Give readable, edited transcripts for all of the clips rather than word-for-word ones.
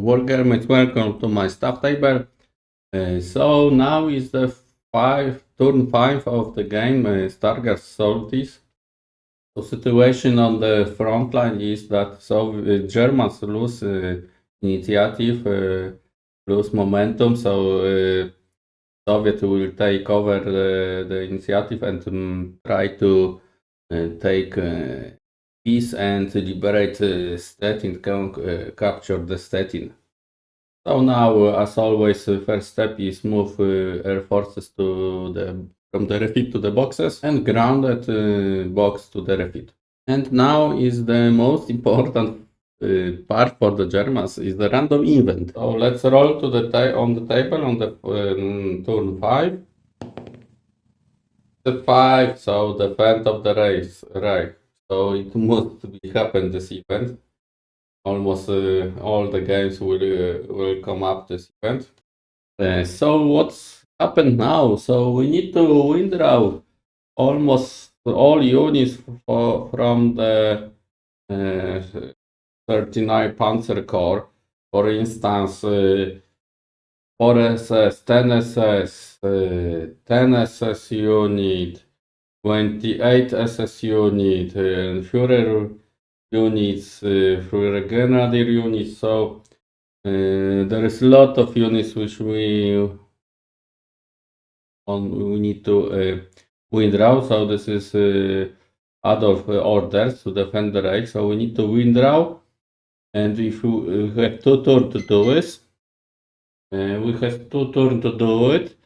Wargamers, welcome to my staff table. So now is the turn 5 of the game, Stargard Solstice. The situation on the front line is that Germans lose initiative, lose momentum, so Soviet will take over the initiative and try to take peace and liberate Stettin, capture the Stettin. So now, as always, first step is move air forces from the refit to the boxes and grounded box to the refit. And now is the most important part for the Germans is the random event. So let's roll to on the table on the turn 5. The 5, so the event of the race, right? So it must be happen this event. Almost all the games will come up this event. So what's happened now? So we need to withdraw almost all units from the 39 Panzer Corps. For instance, 4 SS, 10 SS, 10 SS unit, 28 SS unit, Führer units, Führer Grenadier units. So there is a lot of units which we need to withdraw. So this is Adolf orders to defend the Reich. So we need to withdraw, and if we have 2 turns to do this, we have 2 turns to do it,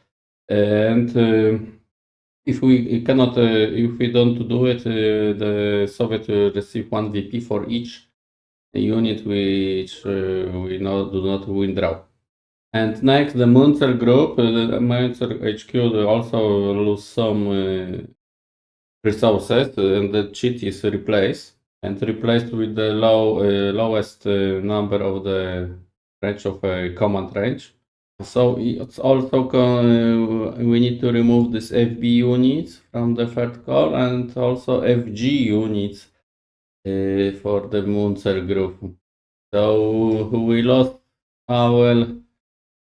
and if we cannot, if we don't do it, the Soviet will receive 1 VP for each unit which we do not withdraw. And next, the Munzer group, the Munzer HQ also lose some resources, and the cheat is replaced with the lowest number of the range of command range. So it's also we need to remove this FB units from the third call and also FG units for the Munzer group. So we lost our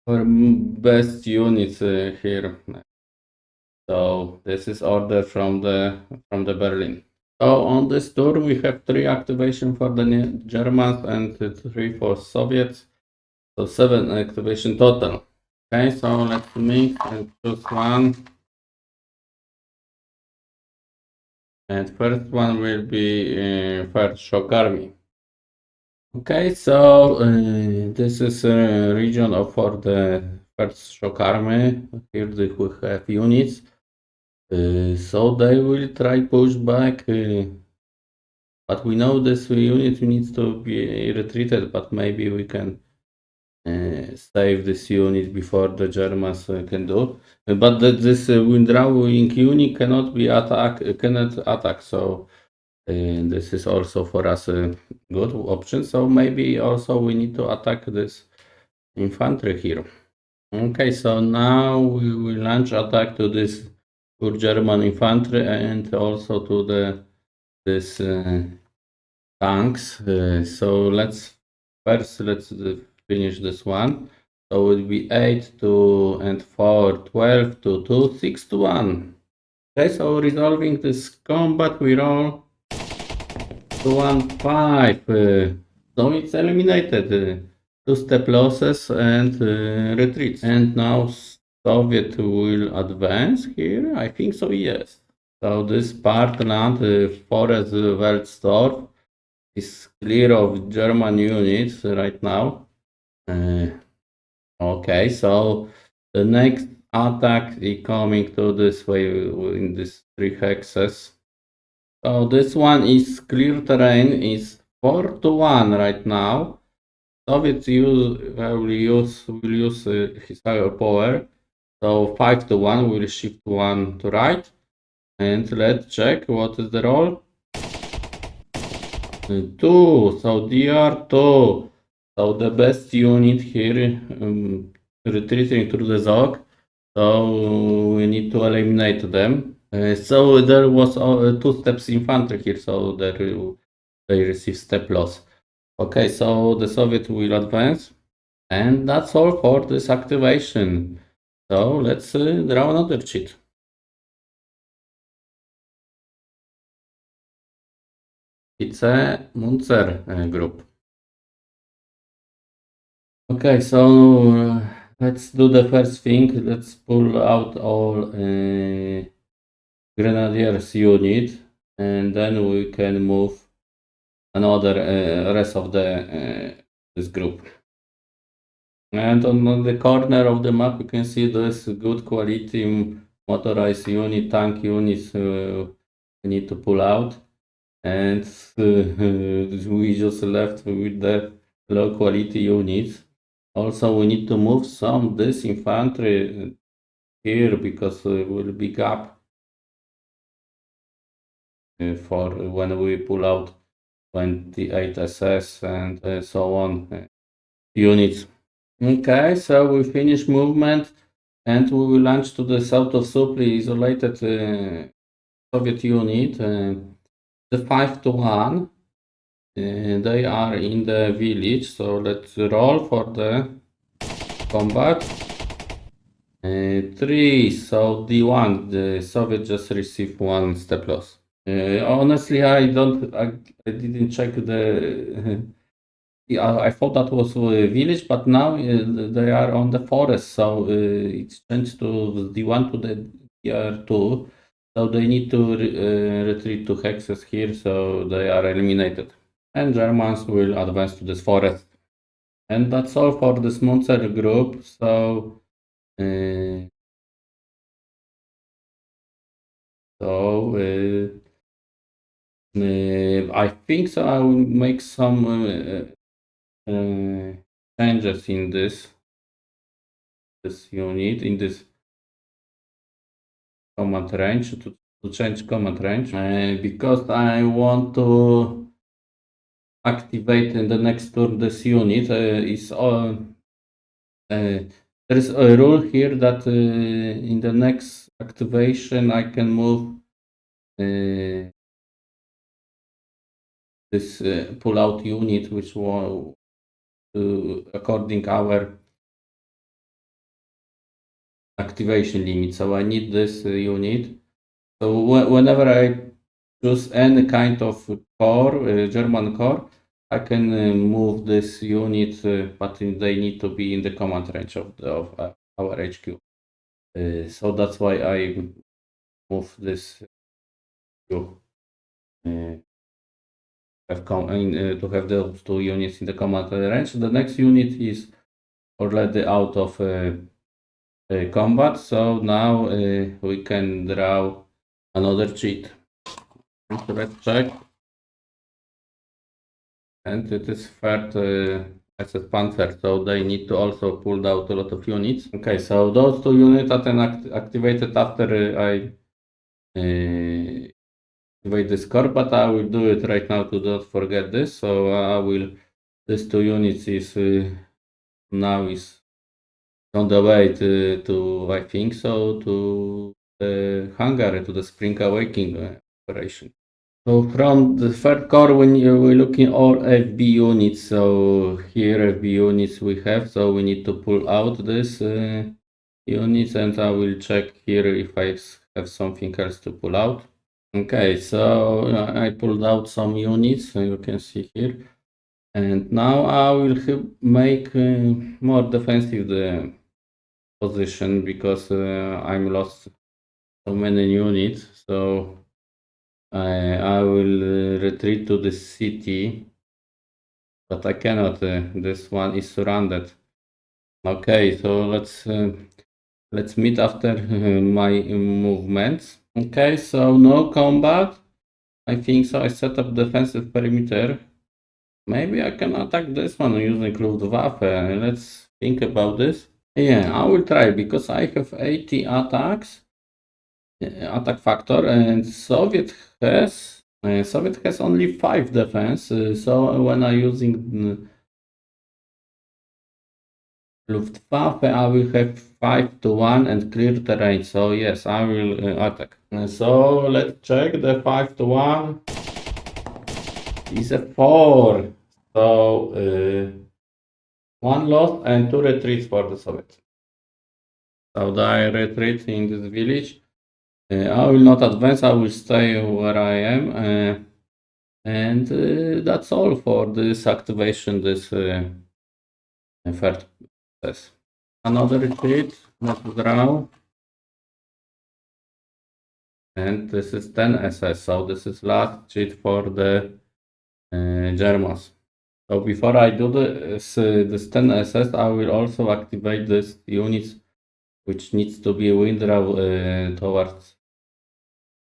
best units here. So this is order from the Berlin. So on this tour we have 3 activation for the Germans and 3 for Soviets. So 7 activation total. Okay, so let's mix and choose one. And first one will be First Shock Army. Okay, so this is a region for the First Shock Army. Here we have units. So they will try push back, but we know this unit needs to be retreated, but maybe we can save this unit before the Germans can do. But this withdrawing unit cannot attack. So this is also for us a good option. So maybe also we need to attack this infantry here. Okay, so now we will launch attack to this German infantry and also to this tanks. So let's finish this one. So it will be 8 to and 4, 12 to 2, 6 to 1. Okay, so resolving this combat, we roll to 1, 5. So it's eliminated. 2 step losses and retreats. And now Soviet will advance here. I think so, yes. So this part land, Forest Weltstorf, is clear of German units right now. Okay, so the next attack is coming to this way in these 3 hexes. So this one is clear terrain, is 4 to 1 right now. Soviets will use his higher power. So 5 to 1 will shift 1 to right. And let's check what is the roll. 2, so DR2. So the best unit here retreating through the Zog. So we need to eliminate them. So there was 2 steps infantry here, so they receive step loss. Okay, so the Soviet will advance. And that's all for this activation. So let's draw another cheat. It's a Munzer group. Okay, so let's do the first thing. Let's pull out all Grenadiers unit, and then we can move another rest of the this group. And on the corner of the map, you can see this good quality motorized unit, tank units we need to pull out. And we just left with the low quality units. Also, we need to move some this infantry here because will be gap for when we pull out 28 SS and so on units. Okay, so we finish movement and we will launch to the south of Supli isolated Soviet unit, the 5 to 1. They are in the village, so let's roll for the combat. 3, so D1, the Soviet just received 1 step loss. Honestly, I didn't check the. I thought that was a village, but now they are on the forest, so it's changed to D1 to the DR2. So they need to retreat to hexes here, so they are eliminated. And Germans will advance to this forest. And that's all for this Munzer group. So, uh, I think so. I will make some changes in this unit, in this command range to change command range because I want to activate in the next turn this unit. There is a rule here that in the next activation I can move this pull-out unit, which will, according our activation limit. So I need this unit. So whenever I choose any kind of core, German core, I can move this unit, but they need to be in the command range of our HQ. So that's why I move this to to have those two units in the command range. The next unit is already out of combat, so now we can draw another cheat. Let's check. And it is third SS Panzer, so they need to also pull out a lot of units. Okay, so those two units are then activated after I activate this core, but I will do it right now to not forget this. So I will, these two units is now is on the way to I think so, to Hungary, to the Spring Awakening operation. So from the third core, when we're looking all FB units, so here FB units we have, so we need to pull out this units, and I will check here if I have something else to pull out. Okay, so I pulled out some units, you can see here, and now I will make more defensive the position because I'm lost so many units, so I will retreat to the city, but I cannot. This one is surrounded. Okay, so let's meet after my movements. Okay, so no combat. I think so. I set up defensive perimeter. Maybe I can attack this one using Luftwaffe. Let's think about this. Yeah, I will try because I have 80 attacks, attack factor, and Soviet has only 5 defense. So when I'm using Luftwaffe, I will have 5 to 1 and clear terrain. So yes, I will attack. So let's check the 5 to 1. Is a 4. So 1 loss and 2 retreats for the Soviets. So they retreat in this village. I will not advance, I will stay where I am. And that's all for this activation, this third process. Another retreat, let's draw. And this is 10 SS, so this is last cheat for the Germans. So before I do this 10 SS, I will also activate this units which needs to be withdraw towards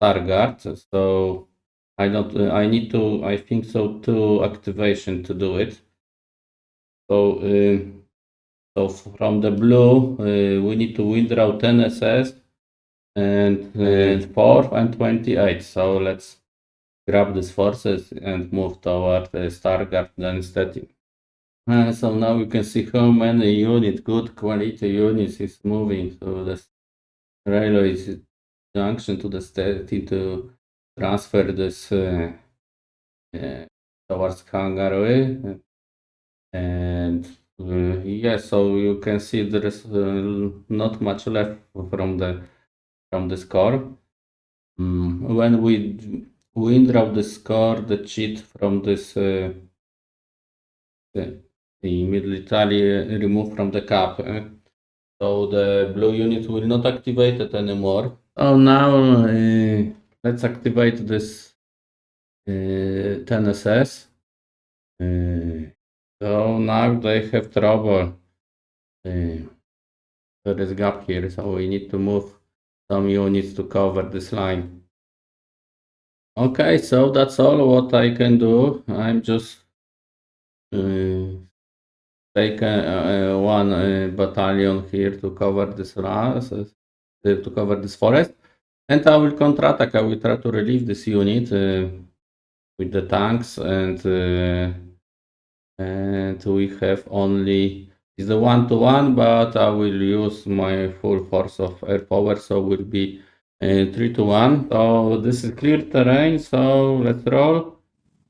Stargard. So I need to, I think so, 2 activation to do it. So from the blue, we need to withdraw 10 SS and 4 and 28. So let's grab these forces and move toward Stargard then steady. So now you can see how many units, good quality units is moving to the railway junction to the steady to transfer this towards Hungary. And so you can see there is not much left from the score. When we withdraw the score, the cheat from this immediately removed from the cap. So the blue unit will not activate it anymore. So now let's activate this 10 SS. So now they have trouble. There is gap here, so we need to move some units to cover this line. Okay, so that's all what I can do. I'm just take one battalion here to cover this to cover this forest, and I will counterattack. I will try to relieve this unit with the tanks, and we have only is a 1-to-1, but I will use my full force of air power, so will be 3-to-1. So this is clear terrain, so let's roll.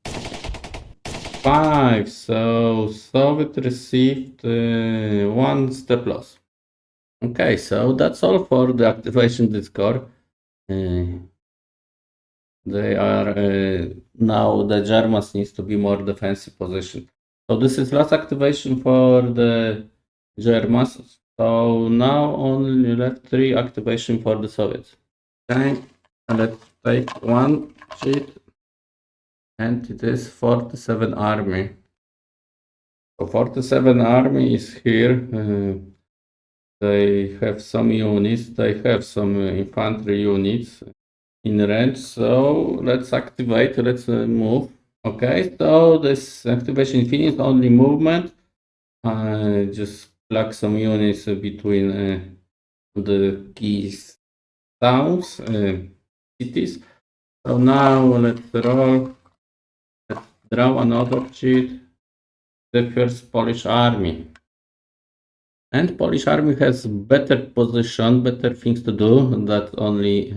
5. So Soviet received 1 step loss. Okay, so that's all for the activation discord. They are now the Germans needs to be more defensive position. So this is last activation for the Germans. So now only left 3 activation for the Soviets. Okay, let's take one sheet, and it is 47 army. So 47 army is here. They have some units. They have some infantry units in range. So let's activate. Let's move. Okay, so this activation finished. Only movement. Just plug some units between the key towns, cities. So now let's roll. Let's draw another sheet. The first Polish army. And Polish army has better position, better things to do that only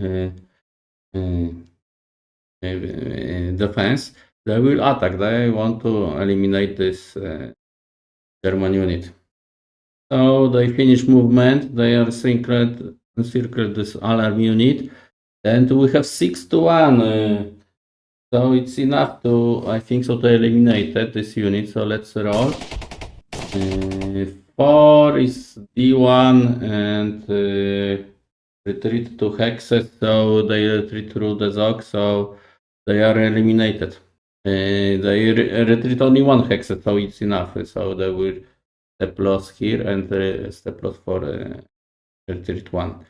defense. They will attack. They want to eliminate this German unit. So they finish movement. They are encircled this alarm unit, and we have 6-to-1. So it's enough to, I think so, to eliminate this unit. So let's roll. 4 is D1 and retreat to hexes, so they retreat through the Zog, so they are eliminated. They retreat only 1 hexes, so it's enough. So they will step loss here and step loss for retreat 1.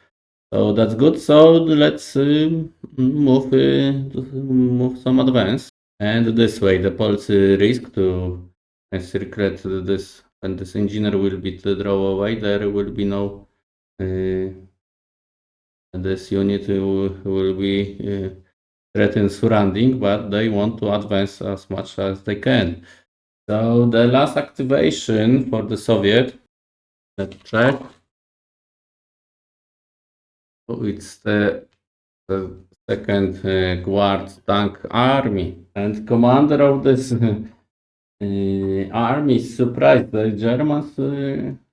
So that's good. So let's move some advance. And this way, the Poles risk to encircle this, and this engineer will be to draw away. There will be no. This unit will be threatened surrounding, but they want to advance as much as they can. So the last activation for the Soviet, let's check. It's the second Guard tank army, and commander of this army is surprised. The Germans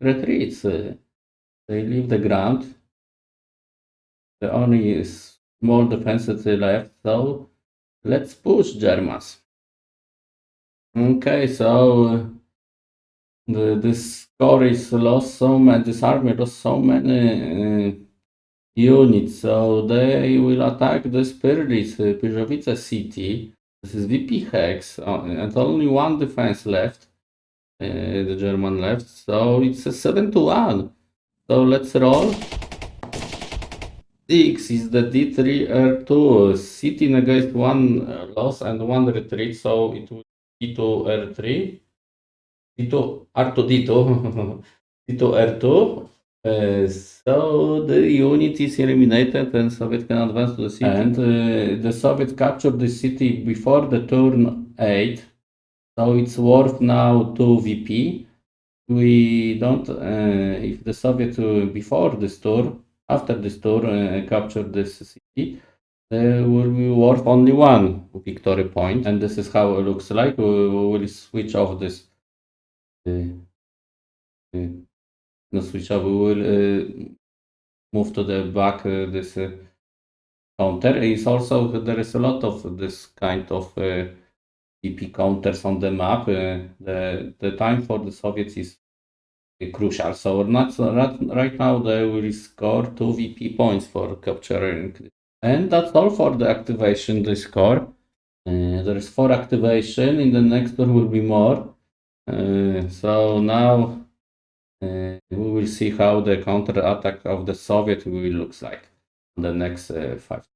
retreats. They leave the ground. The only small defenses left. So let's push Germans. Okay, so this score is lost so many. This army lost so many units. So they will attack the Spirits, Pyrzowice city. This is VP Hex, and only one defense left. The German left. So it's a 7-1. So let's roll. 6 is the D3 R2. City negates one loss and one retreat. So it will be D2 R3. D2 R2 D2. D2 R2. So the unit is eliminated and Soviet can advance to the city. And the Soviets captured the city before the turn 8. So it's worth now 2 VP. We don't, if the Soviets before this tour, after this tour captured this city, will be worth only 1 victory point. And this is how it looks like. We will switch off this. No, switch off. We will move to the back this counter. Is also there is a lot of this kind of VP counters on the map. The time for the Soviets is crucial. So right now they will score 2 VP points for capturing. And that's all for the activation they score. There is 4 activation. In the next one will be more. So now we will see how the counter attack of the Soviet will looks like in the next 5.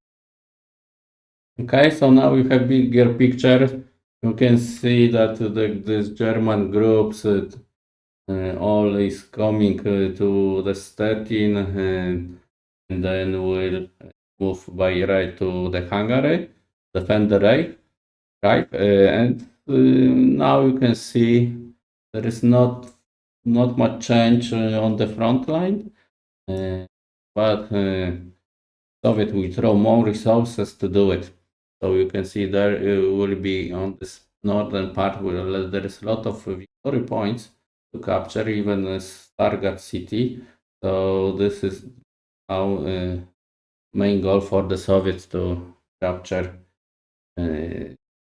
Okay, so now we have bigger picture. You can see that this German groups all is coming to the Stettin and then we'll move by right to the Hungary, defend the Reich, right? And now you can see there is not much change on the front line, but Soviet will throw more resources to do it. So you can see there will be on this northern part where there is a lot of victory points to capture, even Stargard city. So this is our main goal for the Soviets to capture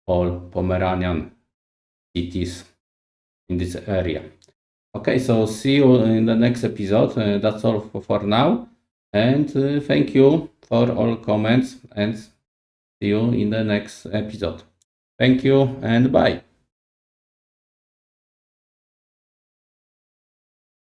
all Pomeranian cities in this area. Okay, so see you in the next episode. That's all for now. And thank you for all comments and see you in the next episode. Thank you and bye.